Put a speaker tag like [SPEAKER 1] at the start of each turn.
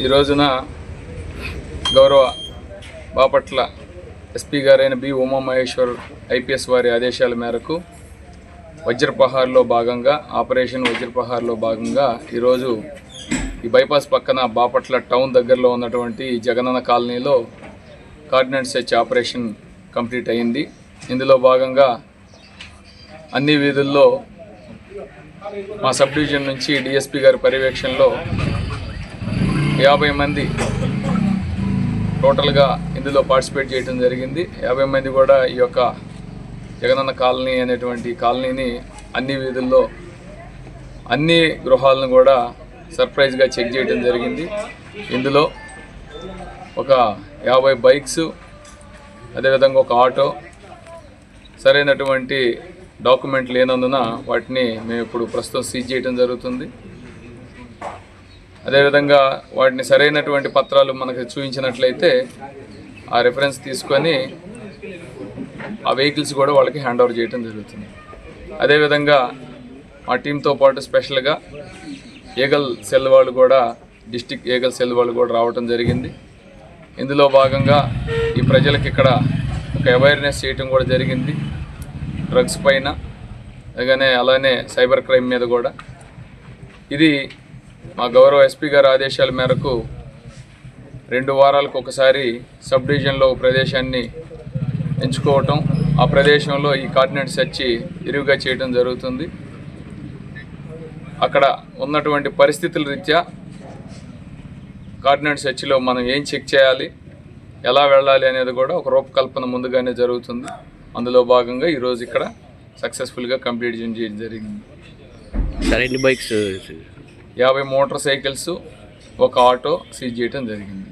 [SPEAKER 1] ఈ రోజున గౌరవ బాపట్ల ఎస్పీ గారైన బి ఉమామహేశ్వర్ ఐపీఎస్ వారి ఆదేశాల మేరకు వజ్రపహార్లో భాగంగా ఆపరేషన్ వజ్రపహార్లో భాగంగా ఈరోజు ఈ బైపాస్ పక్కన బాపట్ల టౌన్ దగ్గరలో ఉన్నటువంటి జగనన్న కాలనీలో కార్డినెంట్ సెర్చ్ ఆపరేషన్ కంప్లీట్ అయింది. ఇందులో భాగంగా అన్ని వీధుల్లో మా సబ్ డివిజన్ నుంచి డిఎస్పీ గారి పర్యవేక్షణలో 50 మంది టోటల్గా ఇందులో పార్టిసిపేట్ చేయడం జరిగింది. 50 మంది కూడా ఈ యొక్క జగనన్న కాలనీ అనేటువంటి కాలనీని అన్ని వీధుల్లో అన్ని గృహాలను కూడా సర్ప్రైజ్గా చెక్ చేయడం జరిగింది. ఇందులో ఒక 50 బైక్స్, అదేవిధంగా ఒక ఆటో, సరైనటువంటి డాక్యుమెంట్ లేనందున వాటిని మేము ఇప్పుడు ప్రస్తుతం సీజ్ చేయడం జరుగుతుంది. అదేవిధంగా వాటిని సరైనటువంటి పత్రాలు మనకు చూపించినట్లయితే ఆ రెఫరెన్స్ తీసుకొని ఆ వెహికల్స్ కూడా వాళ్ళకి హ్యాండ్ ఓవర్ చేయడం జరుగుతుంది. అదేవిధంగా మా టీంతో పాటు స్పెషల్గా ఏగల్ సెల్ వాళ్ళు కూడా, డిస్టిక్ ఏగల్ సెల్ వాళ్ళు కూడా రావడం జరిగింది. ఇందులో భాగంగా ఈ ప్రజలకు ఇక్కడ ఒక అవేర్నెస్ చేయటం కూడా జరిగింది, డ్రగ్స్ పైన, అలానే సైబర్ క్రైమ్ మీద కూడా. ఇది మా గౌరవ ఎస్పీ గారి ఆదేశాల మేరకు 2 వారాలకు ఒకసారి సబ్ డివిజన్లో ప్రదేశాన్ని ఎంచుకోవటం, ఆ ప్రదేశంలో ఈ కార్డినెంట్ సెర్చ్ ఇరువుగా చేయడం జరుగుతుంది. అక్కడ ఉన్నటువంటి పరిస్థితుల రీత్యా కార్డినెంట్ సెర్చ్లో మనం ఏం చెక్ చేయాలి, ఎలా వెళ్ళాలి అనేది కూడా ఒక రూపకల్పన ముందుగానే జరుగుతుంది. అందులో భాగంగా ఈరోజు ఇక్కడ సక్సెస్ఫుల్గా కంప్లీట్ చేయడం జరిగింది.
[SPEAKER 2] సరైన బైక్స్
[SPEAKER 1] 50 మోటార్ సైకిల్స్, ఒక ఆటో సీజ్ చేయడం జరిగింది.